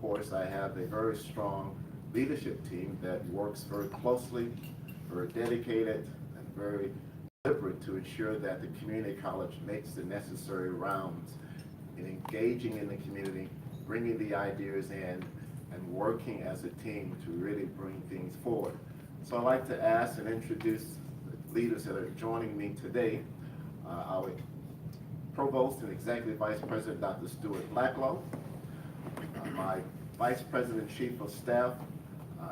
course, I have a very strong leadership team that works very closely, very dedicated, and very deliberate to ensure that the community college makes the necessary rounds in engaging in the community, bringing the ideas in, and working as a team to really bring things forward. So I'd like to ask and introduce the leaders that are joining me today. Our Provost and Executive Vice President, Dr. Stuart Blacklow, my Vice President and Chief of Staff,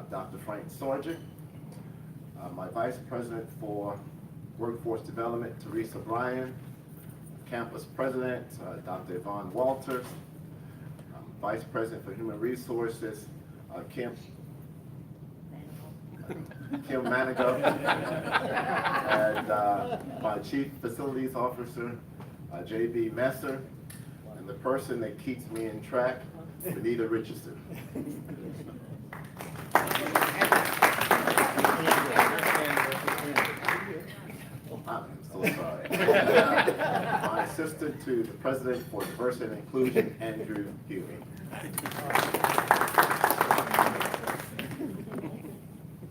Dr. Frank Sorgic, my Vice President for Workforce Development, Teresa Bryan, Campus President, Dr. Yvonne Walters, Vice President for Human Resources, Kim Manigo, and my Chief Facilities Officer, J.B. Messer, and the person that keeps me in track, Benita Richardson. I'm so sorry. My assistant to the President for Diversity and Inclusion, Andrew Huey.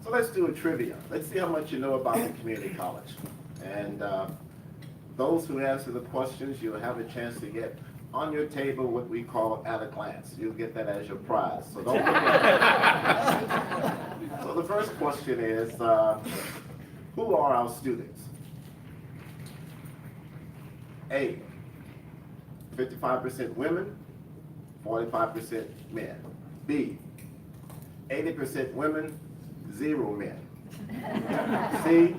So let's do a trivia. Let's see how much you know about the community college. And those who answer the questions, you'll have a chance to get on your table what we call at a glance. You'll get that as your prize. So don't forget. So the first question is, who are our students? A, 55% women, 45% men. B, 80% women, 0 men. C,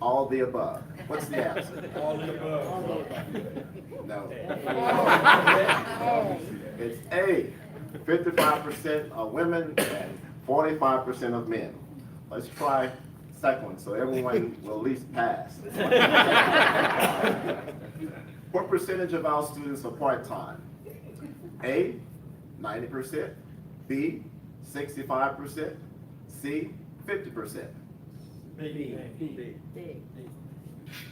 all the above. What's the answer? All the above. No. It's A, 55% of women and 45% of men. Let's try second one so everyone will at least pass. What percentage of our students are part-time? A, 90%, B, 65%, C, 50%. B.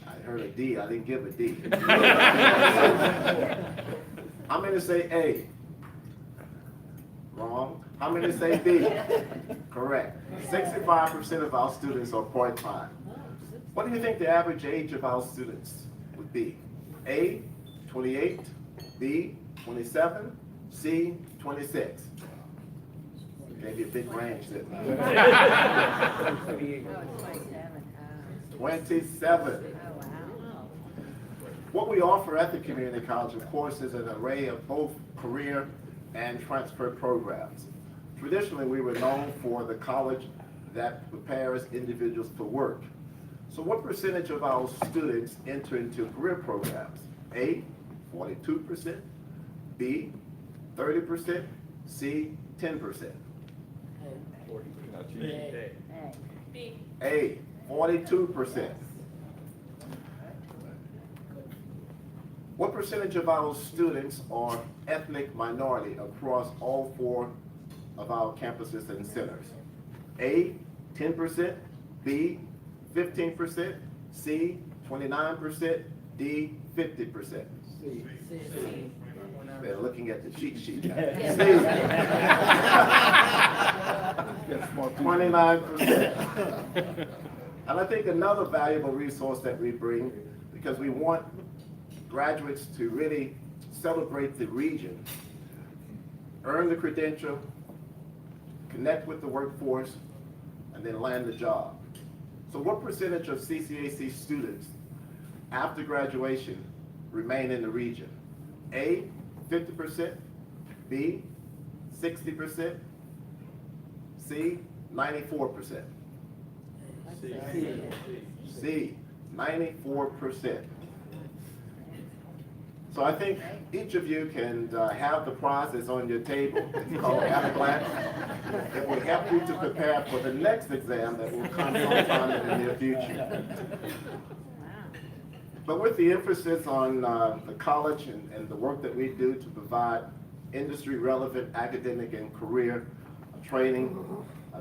I heard a D, I didn't give a D. How many say A? Wrong. How many say B? Correct. 65% of our students are part-time. What do you think the average age of our students would be? A, 28, B, 27, C, 26. Gave you a big range, didn't I? 27. What we offer at the community college, of course, is an array of both career and transfer programs. Traditionally, we were known for the college that prepares individuals for work. So what percentage of our students enter into career programs? A, 42%, B, 30%, C, 10%. A, 42%. What percentage of our students are ethnic minority across all 4 of our campuses and centers? A, 10%, B, 15%, C, 29%, D, 50%. They're looking at the cheat sheet now. C, 29%. And I think another valuable resource that we bring, because we want graduates to really celebrate the region, earn the credential, connect with the workforce, and then land the job. So what percentage of CCAC students after graduation remain in the region? A, 50%, B, 60%, C, 94%. C, 94%. So I think each of you can have the prizes on your table. It's called at a glance. It will help you to prepare for the next exam that will come sometime in the near future. But with the emphasis on the college and the work that we do to provide industry-relevant academic and career training,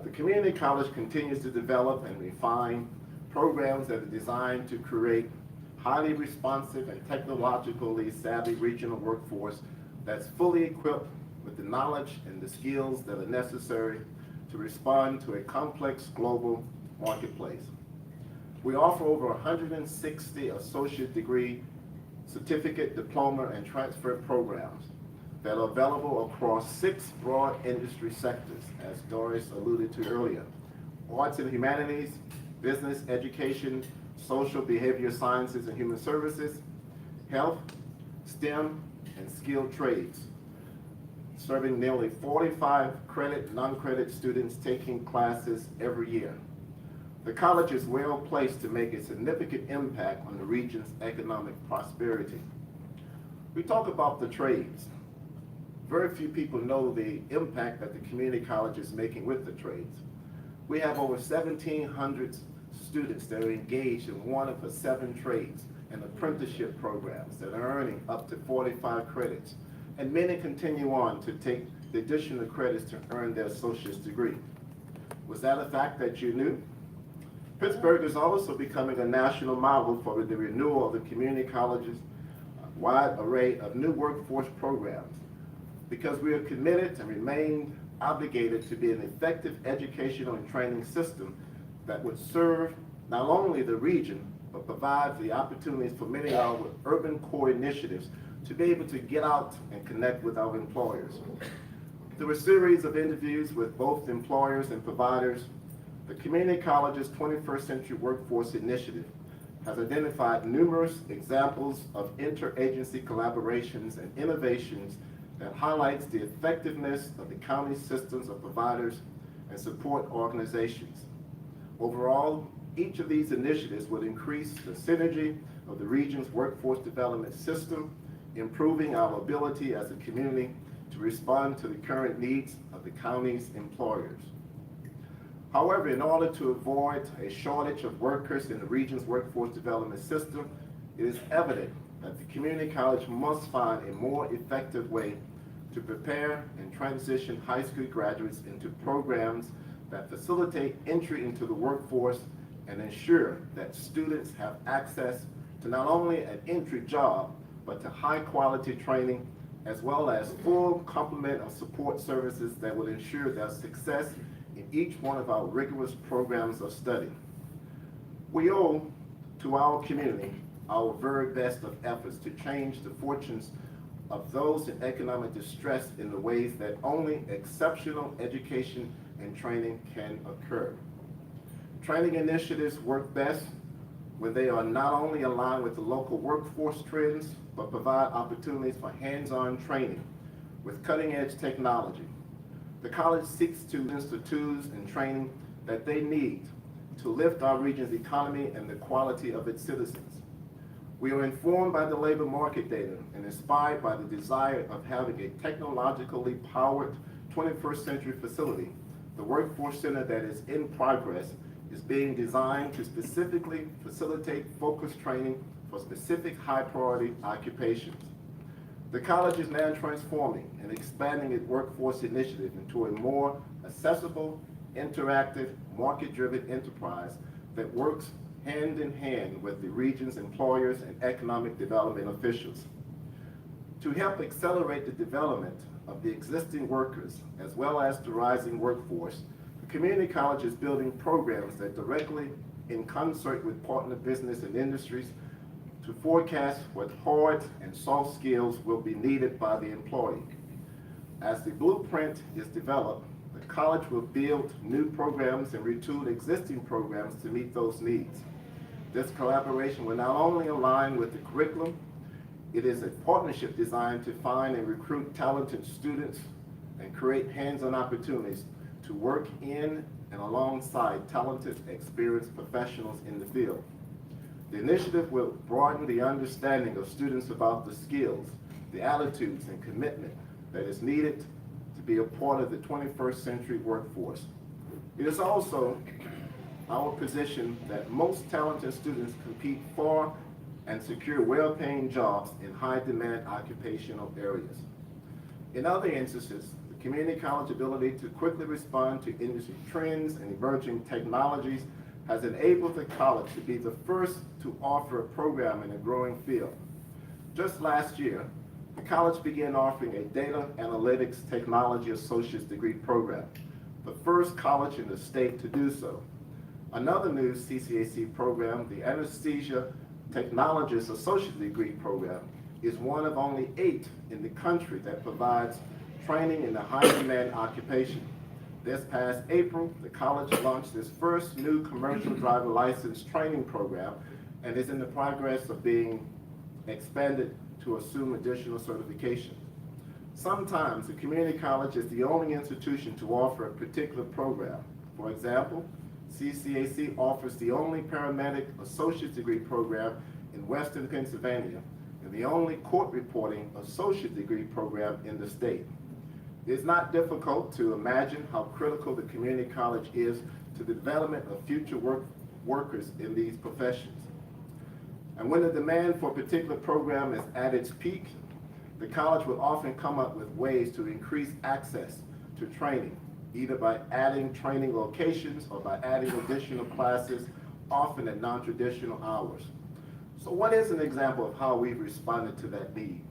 the community college continues to develop and refine programs that are designed to create highly responsive and technologically savvy regional workforce that's fully equipped with the knowledge and the skills that are necessary to respond to a complex global marketplace. We offer over 160 associate degree, certificate, diploma, and transfer programs that are available across 6 broad industry sectors, as Doris alluded to earlier: arts and humanities, business, education, social behavior sciences and human services, health, STEM, and skilled trades, serving nearly 45 credit, non-credit students taking classes every year. The college is well placed to make a significant impact on the region's economic prosperity. We talk about the trades. Very few people know the impact that the community college is making with the trades. We have over 1,700 students that are engaged in one of the 7 trades and apprenticeship programs that are earning up to 45 credits, and many continue on to take the additional credits to earn their associate's degree. Was that a fact that you knew? Pittsburgh is also becoming a national model for the renewal of the community college's wide array of new workforce programs, because we are committed and remain obligated to be an effective educational and training system that would serve not only the region, but provide the opportunities for many of our urban core initiatives to be able to get out and connect with our employers. Through a series of interviews with both employers and providers, the Community College's 21st Century Workforce Initiative has identified numerous examples of interagency collaborations and innovations that highlights the effectiveness of the county systems of providers and support organizations. Overall, each of these initiatives would increase the synergy of the region's workforce development system, improving our ability as a community to respond to the current needs of the county's employers. However, in order to avoid a shortage of workers in the region's workforce development system, it is evident that the community college must find a more effective way to prepare and transition high school graduates into programs that facilitate entry into the workforce and ensure that students have access to not only an entry job, but to high quality training, as well as full complement of support services that will ensure their success in each one of our rigorous programs of study. We owe to our community our very best of efforts to change the fortunes of those in economic distress in the ways that only exceptional education and training can occur. Training initiatives work best when they are not only aligned with the local workforce trends, but provide opportunities for hands-on training with cutting-edge technology. The college seeks to institute tools and training that they need to lift our region's economy and the quality of its citizens. We are informed by the labor market data and inspired by the desire of having a technologically powered 21st century facility. The Workforce Center that is in progress is being designed to specifically facilitate focused training for specific high priority occupations. The college is now transforming and expanding its workforce initiative into a more accessible, interactive, market-driven enterprise that works hand in hand with the region's employers and economic development officials. To help accelerate the development of the existing workers as well as the rising workforce, the community college is building programs that directly, in concert with partner business and industries, to forecast what hard and soft skills will be needed by the employee. As the blueprint is developed, the college will build new programs and retool existing programs to meet those needs. This collaboration will not only align with the curriculum, it is a partnership designed to find and recruit talented students and create hands-on opportunities to work in and alongside talented, experienced professionals in the field. The initiative will broaden the understanding of students about the skills, the attitudes, and commitment that is needed to be a part of the 21st century workforce. It is also our position that most talented students compete for and secure well-paying jobs in high-demand occupational areas. In other instances, the community college ability to quickly respond to industry trends and emerging technologies has enabled the college to be the first to offer a program in a growing field. Just last year, the college began offering a data analytics technology associate's degree program, the first college in the state to do so. Another new CCAC program, the Anesthesia Technologist Associate Degree Program, is one of only 8 in the country that provides training in the high-demand occupation. This past April, the college launched its first new commercial driver license training program and is in the progress of being expanded to assume additional certification. Sometimes the community college is the only institution to offer a particular program. For example, CCAC offers the only paramedic associate degree program in Western Pennsylvania and the only court reporting associate degree program in the state. It's not difficult to imagine how critical the community college is to the development of future workers in these professions. And when the demand for a particular program is at its peak, the college will often come up with ways to increase access to training, either by adding training locations or by adding additional classes, often at non-traditional hours. So what is an example of how we've responded to that need?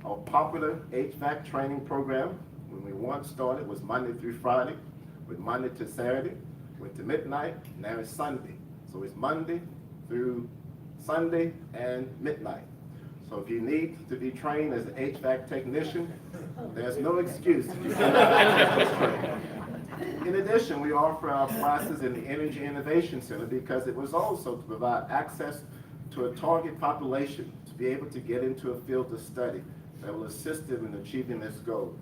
Our popular HVAC training program, when we once started, was Monday through Friday, with Monday to Saturday, went to midnight, now it's Sunday. So it's Monday through Sunday and midnight. So if you need to be trained as an HVAC technician, there's no excuse. In addition, we offer our classes in the Energy Innovation Center because it was also to provide access to a target population to be able to get into a field of study that will assist them in achieving this goal.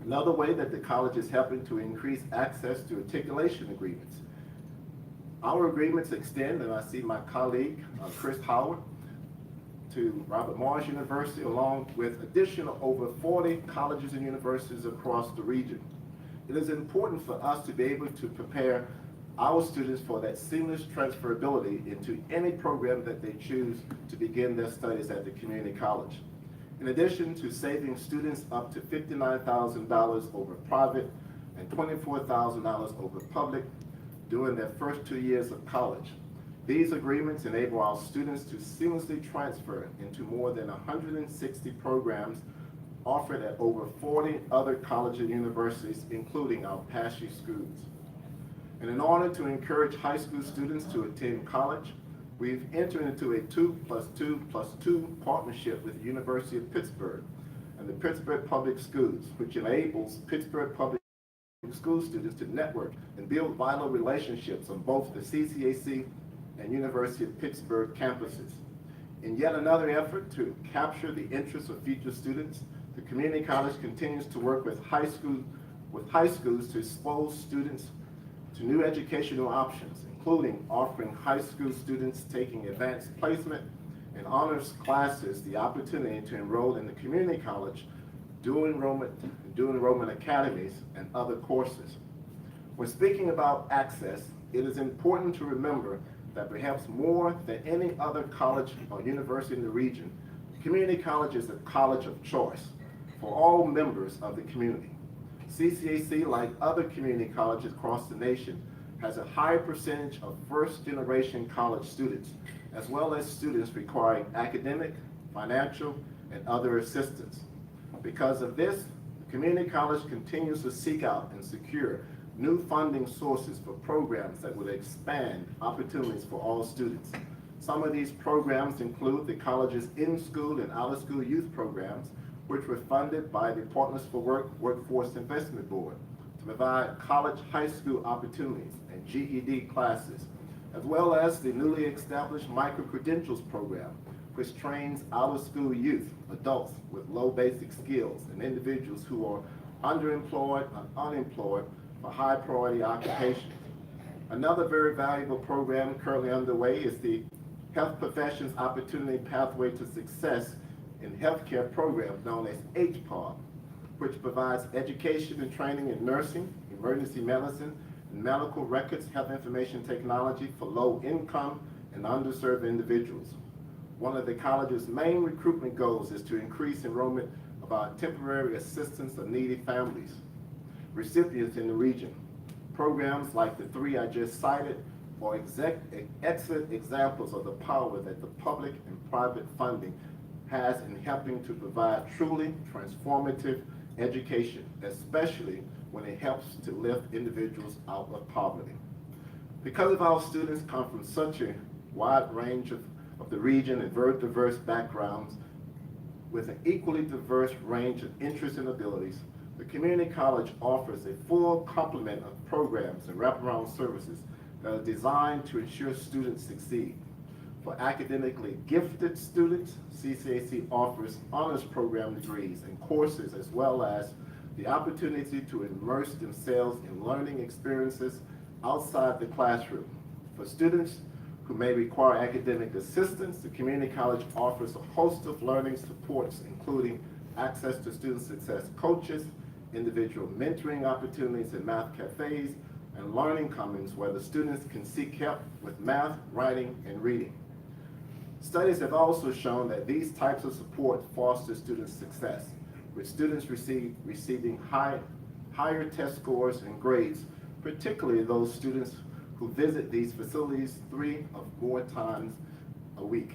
Another way that the college is helping to increase access to articulation agreements. Our agreements extend, and I see my colleague, Chris Howard, to Robert Morris University, along with additional over 40 colleges and universities across the region. It is important for us to be able to prepare our students for that seamless transferability into any program that they choose to begin their studies at the community college. In addition to saving students up to $59,000 over private and $24,000 over public during their first 2 years of college, these agreements enable our students to seamlessly transfer into more than 160 programs offered at over 40 other colleges and universities, including our PASSHE schools. And in order to encourage high school students to attend college, we've entered into a 2+2+2 partnership with the University of Pittsburgh and the Pittsburgh Public Schools, which enables Pittsburgh Public School students to network and build vital relationships on both the CCAC and University of Pittsburgh campuses. In yet another effort to capture the interests of future students, the community college continues to work with high schools to expose students to new educational options, including offering high school students taking advanced placement and honors classes the opportunity to enroll in the community college, dual enrollment academies, and other courses. When speaking about access, it is important to remember that perhaps more than any other college or university in the region, community college is a college of choice for all members of the community. CCAC, like other community colleges across the nation, has a high percentage of first-generation college students, as well as students requiring academic, financial, and other assistance. Because of this, the community college continues to seek out and secure new funding sources for programs that will expand opportunities for all students. Some of these programs include the college's in-school and out-of-school youth programs, which were funded by the Partners for Work Workforce Investment Board to provide college high school opportunities and GED classes, as well as the newly established Micro-Credentials program, which trains out-of-school youth, adults with low basic skills, and individuals who are underemployed and unemployed for high priority occupations. Another very valuable program currently underway is the Health Professions Opportunity Pathway to Success in Healthcare program known as HPAW, which provides education and training in nursing, emergency medicine, and medical records health information technology for low-income and underserved individuals. One of the college's main recruitment goals is to increase enrollment of our temporary assistance of needy families, recipients in the region. Programs like the 3 I just cited are excellent examples of the power that the public and private funding has in helping to provide truly transformative education, especially when it helps to lift individuals out of poverty. Because of our students come from such a wide range of the region and very diverse backgrounds, with an equally diverse range of interests and abilities, the community college offers a full complement of programs and wraparound services that are designed to ensure students succeed. For academically gifted students, CCAC offers honors program degrees and courses, as well as the opportunity to immerse themselves in learning experiences outside the classroom. For students who may require academic assistance, the community college offers a host of learning supports, including access to student success coaches, individual mentoring opportunities in math cafes, and learning commons where the students can seek help with math, writing, and reading. Studies have also shown that these types of support foster student success, with students receiving higher test scores and grades, particularly those students who visit these facilities 3 or more times a week.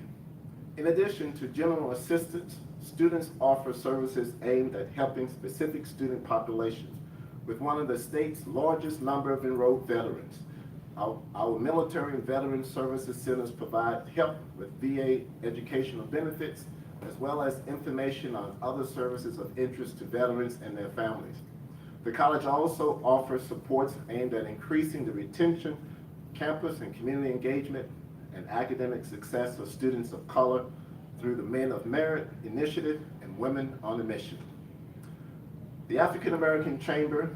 In addition to general assistance, students offer services aimed at helping specific student populations. With one of the state's largest number of enrolled veterans, our military and veteran services centers provide help with VA educational benefits, as well as information on other services of interest to veterans and their families. The college also offers supports aimed at increasing the retention, campus and community engagement, and academic success of students of color through the Men of Merit Initiative and Women on a Mission. The African American Chamber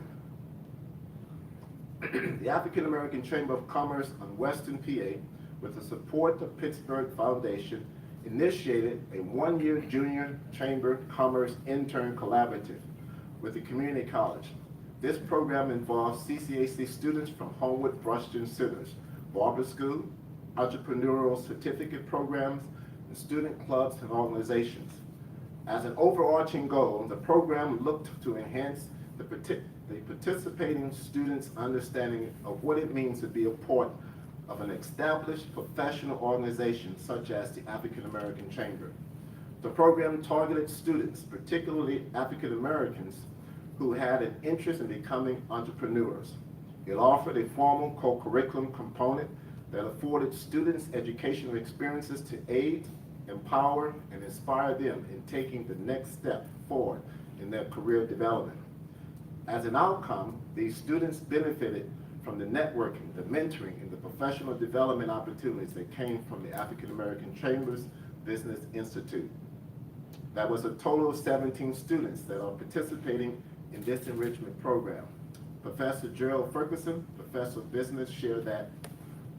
of Commerce on Western PA, with the support of Pittsburgh Foundation, initiated a one-year Junior Chamber Commerce Intern Collaborative with the community college. This program involves CCAC students from Homewood Brushton Centers, Barber School, entrepreneurial certificate programs, and student clubs and organizations. As an overarching goal, the program looked to enhance the participating students' understanding of what it means to be a part of an established professional organization such as the African American Chamber. The program targeted students, particularly African Americans, who had an interest in becoming entrepreneurs. It offered a formal co-curriculum component that afforded students educational experiences to aid, empower, and inspire them in taking the next step forward in their career development. As an outcome, these students benefited from the networking, the mentoring, and the professional development opportunities that came from the African American Chambers Business Institute. That was a total of 17 students that are participating in this enrichment program. Professor Gerald Ferguson, professor of business, shared that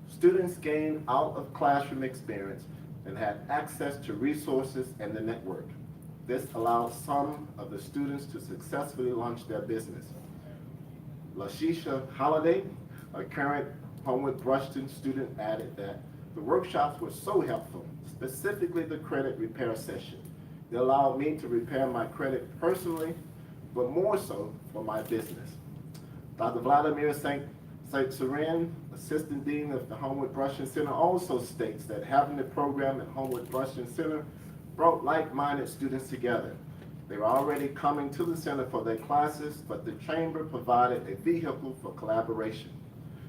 students gained out of classroom experience and had access to resources and the network. This allowed some of the students to successfully launch their business. LaShisha Holliday, a current Homewood Brushton student, added that the workshops were so helpful, specifically the credit repair session. It allowed me to repair my credit personally, but more so for my business. Dr. Vladimir St. Seren, Assistant Dean of the Homewood Brushton Center, also states that having the program at Homewood Brushton Center brought like-minded students together. They were already coming to the center for their classes, but the chamber provided a vehicle for collaboration.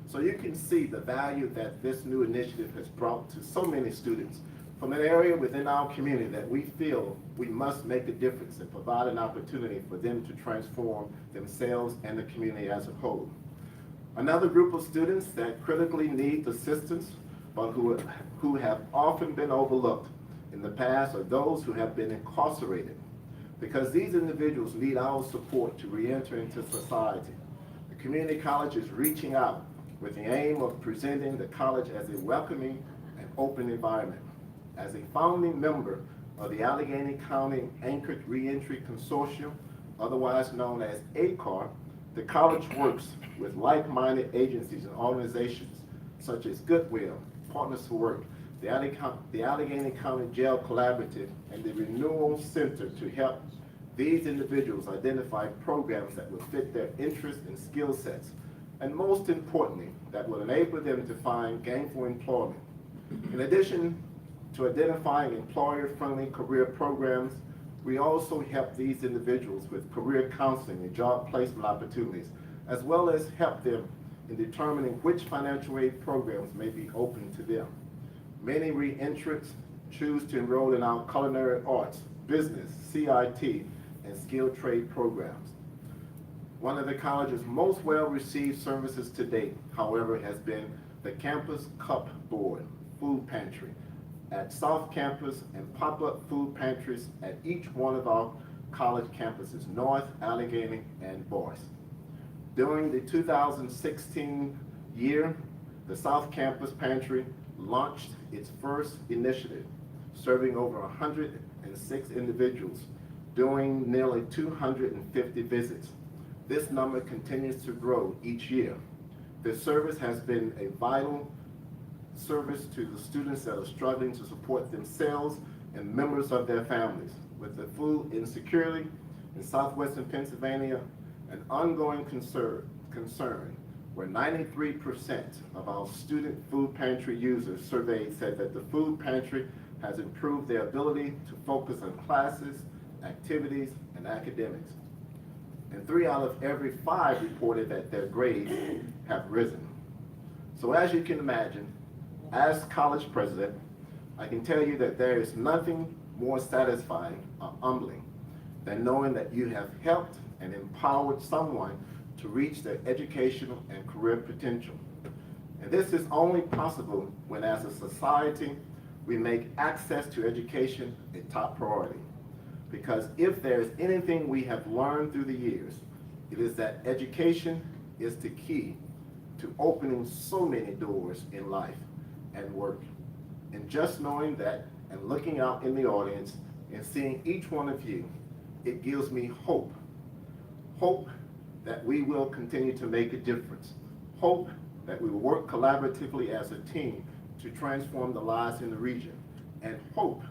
So you can see the value that this new initiative has brought to so many students from an area within our community that we feel we must make a difference and provide an opportunity for them to transform themselves and the community as a whole. Another group of students that critically need assistance, but who have often been overlooked in the past, are those who have been incarcerated, because these individuals need our support to re-enter into society. The community college is reaching out with the aim of presenting the college as a welcoming and open environment. As a founding member of the Allegheny County Anchored Reentry Consortium, otherwise known as ACAR, the college works with like-minded agencies and organizations such as Goodwill, Partners for Work, the Allegheny County Jail Collaborative, and the Renewal Center to help these individuals identify programs that will fit their interests and skill sets, and most importantly, that will enable them to find gainful employment. In addition to identifying employer-friendly career programs. We also help these individuals with career counseling and job placement opportunities, as well as help them in determining which financial aid programs may be open to them. Many re-entrants choose to enroll in our culinary arts, business, CIT, and skilled trade programs. One of the college's most well-received services to date, however, has been the Campus Cupboard Food Pantry at South Campus and pop-up food pantries at each one of our college campuses, North, Allegheny, and Boyce. During the 2016 year, the South Campus Pantry launched its first initiative, serving over 106 individuals, doing nearly 250 visits. This number continues to grow each year. This service has been a vital service to the students that are struggling to support themselves and members of their families. With the food insecurity in southwestern Pennsylvania, an ongoing concern where 93% of our student food pantry users surveyed said that the food pantry has improved their ability to focus on classes, activities, and academics. And 3 out of every 5 reported that their grades have risen. So as you can imagine, as college president, I can tell you that there is nothing more satisfying or humbling than knowing that you have helped and empowered someone to reach their educational and career potential. And this is only possible when, as a society, we make access to education a top priority. Because if there's anything we have learned through the years, it is that education is the key to opening so many doors in life and work. And just knowing that and looking out in the audience and seeing each one of you, it gives me hope. Hope that we will continue to make a difference. Hope that we will work collaboratively as a team to transform the lives in the region. And hope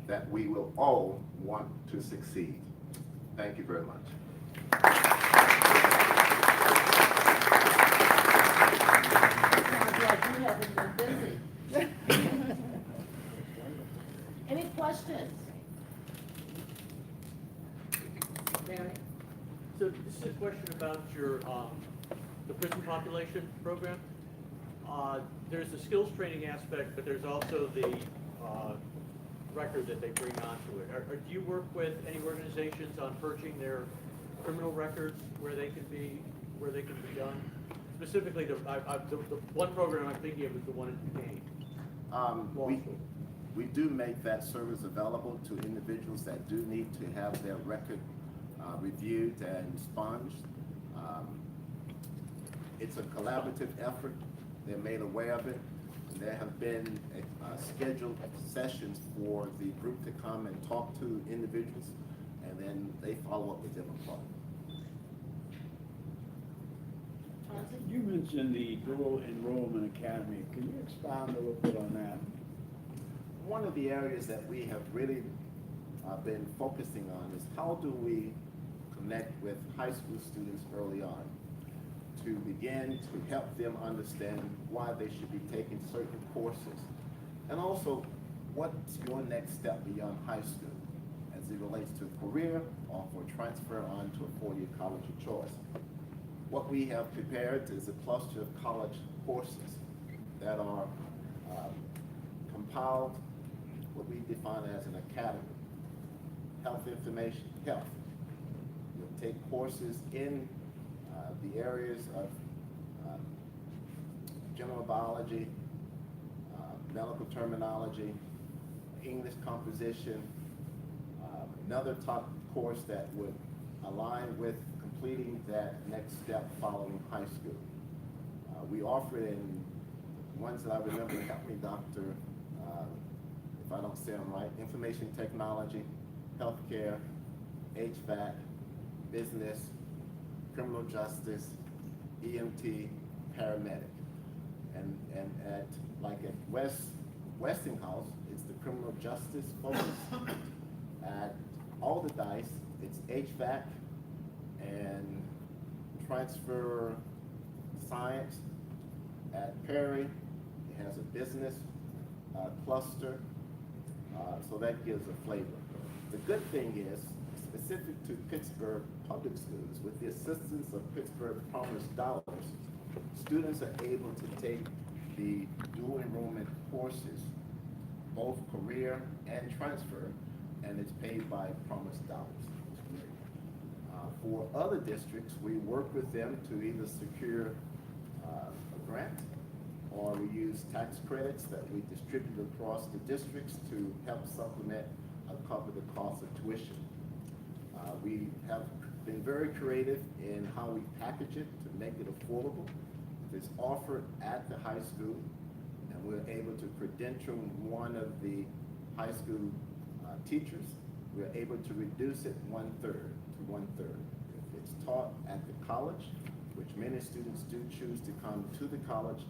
that we will all want to succeed. Thank you very much. Sounds like you haven't been busy. Any questions? Mary? So this is a question about your, the prison population program. There's the skills training aspect, but there's also the record that they bring onto it. Do you work with any organizations on purging their criminal records where they can be done? Specifically, the one program I'm thinking of is the one in Duquesne. We do make that service available to individuals that do need to have their record reviewed and expunged. It's a collaborative effort. They're made aware of it. There have been scheduled sessions for the group to come and talk to individuals, and then they follow up with them apart. You mentioned the Dual Enrollment Academy. Can you expound a little bit on that? One of the areas that we have really been focusing on is how do we connect with high school students early on to begin to help them understand why they should be taking certain courses, and also what's your next step beyond high school as it relates to career or for transfer on to a four-year college of choice. What we have prepared is a cluster of college courses that are compiled, what we define as an academy. Health information, health. You'll take courses in the areas of general biology, medical terminology, English composition, another top course that would align with completing that next step following high school. We offer it in ones that I remember, help me doctor, if I don't say them right, information technology, healthcare, HVAC, business, criminal justice, EMT, paramedic. And at Westinghouse, it's the criminal justice focus. At Alderdice, it's HVAC and transfer science. At Perry, it has a business cluster So that gives a flavor. The good thing is, specific to Pittsburgh Public Schools, with the assistance of Pittsburgh Promise Dollars, students are able to take the dual enrollment courses, both career and transfer, and it's paid by Promise Dollars. For other districts, we work with them to either secure a grant, or we use tax credits that we distribute across the districts to help supplement or cover the cost of tuition. We have been very creative in how we package it to make it affordable. It's offered at the high school, and we're able to credential one of the high school teachers. We're able to reduce it 1/3 to 1/3. If it's taught at the college, which many students do choose to come to the college,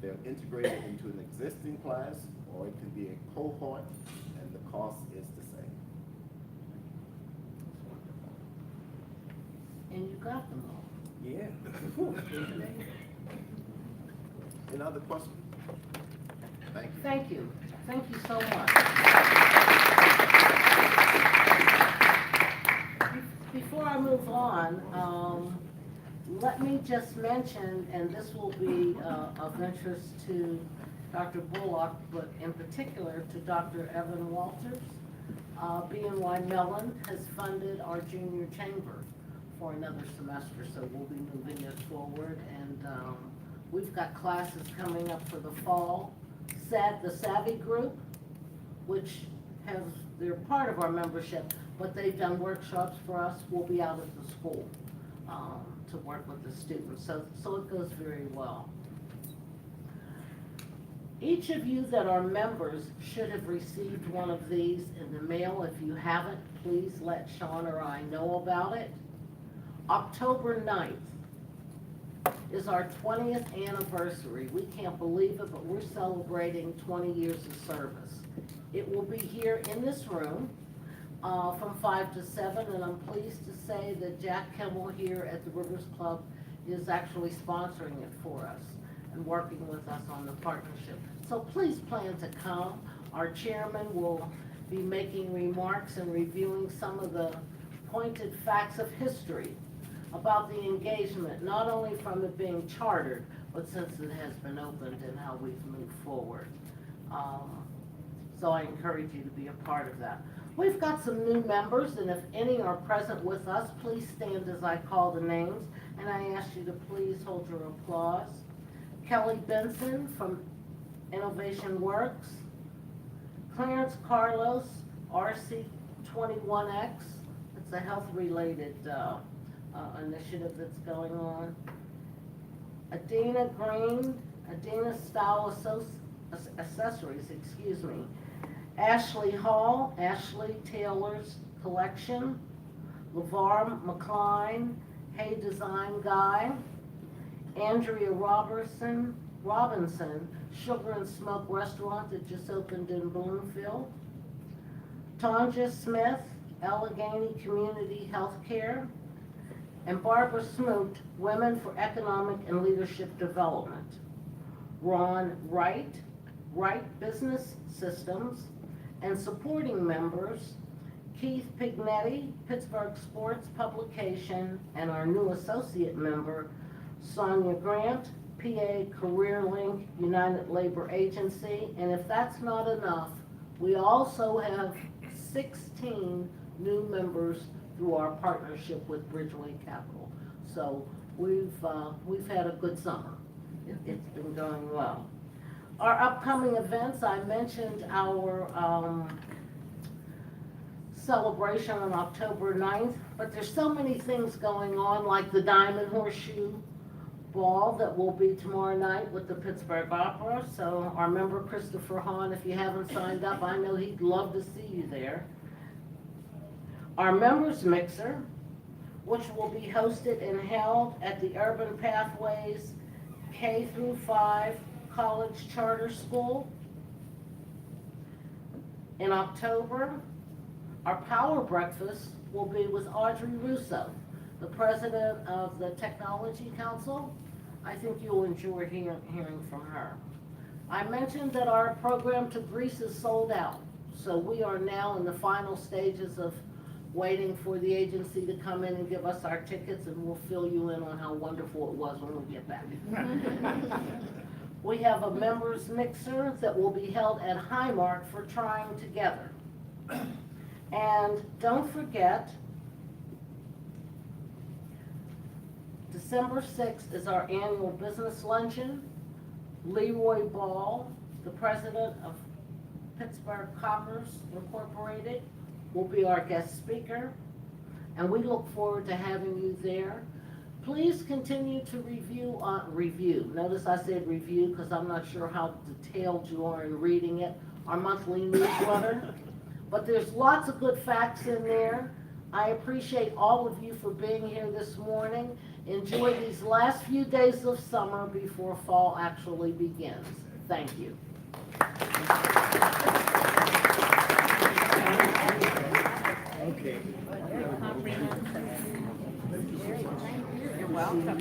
they're integrated into an existing class, or it can be a cohort, and the cost is the same. And you got them all. Yeah. Any other questions? Thank you. Thank you. Thank you so much. Before I move on, let me just mention, and this will be of interest to Dr. Bullock, but in particular to Dr. Evan Walters. BNY Mellon has funded our junior chamber for another semester, so we'll be moving it forward. And we've got classes coming up for the fall. The Savvy Group, which they're part of our membership, but they've done workshops for us, will be out at the school to work with the students. So it goes very well. Each of you that are members should have received one of these in the mail. If you haven't, please let Sean or I know about it. October 9th is our 20th anniversary. We can't believe it, but we're celebrating 20 years of service. It will be here in this room from 5 to 7, and I'm pleased to say that Jack Kimmel here at the Rivers Club is actually sponsoring it for us and working with us on the partnership. So please plan to come. Our chairman will be making remarks and reviewing some of the pointed facts of history about the engagement, not only from it being chartered, but since it has been opened and how we've moved forward. So I encourage you to be a part of that. We've got some new members, and if any are present with us, please stand as I call the names, and I ask you to please hold your applause. Kelly Benson from Innovation Works. Clarence Carlos, RC21X. It's a health-related initiative that's going on. Adina Green, Adina Style Accessories, excuse me. Ashley Hall, Ashley Taylor's Collection. LeVar McCline, Hey Design Guy. Andrea Robinson, Sugar and Smoke Restaurant that just opened in Bloomfield. Tanja Smith, Allegheny Community Healthcare. And Barbara Smoot, Women for Economic and Leadership Development. Ron Wright, Wright Business Systems, and supporting members, Keith Pignetti, Pittsburgh Sports Publication, and our new associate member, Sonia Grant, PA Career Link United Labor Agency. And if that's not enough, we also have 16 new members through our partnership with Bridgeway Capital. So we've had a good summer. It's been going well. Our upcoming events, I mentioned our celebration on October 9th, but there's so many things going on, like the Diamond Horseshoe Ball that will be tomorrow night with the Pittsburgh Opera. So our member Christopher Hahn, if you haven't signed up, I know he'd love to see you there. Our members mixer, which will be hosted and held at the Urban Pathways K-5 College Charter School in October. Our power breakfast will be with Audrey Russo, the president of the Technology Council. I think you'll enjoy hearing from her. I mentioned that our program to Greece is sold out. So we are now in the final stages of waiting for the agency to come in and give us our tickets, and we'll fill you in on how wonderful it was when we get back. We have a members mixer that will be held at Highmark for Trying Together. And don't forget, December 6th is our annual business luncheon. Leroy Ball, the president of Pittsburgh Coppers Incorporated, will be our guest speaker, and we look forward to having you there. Please continue to review. Notice I said review because I'm not sure how detailed you are in reading it, our monthly newsletter. But there's lots of good facts in there. I appreciate all of you for being here this morning. Enjoy these last few days of summer before fall actually begins. Thank you. Okay. You're welcome.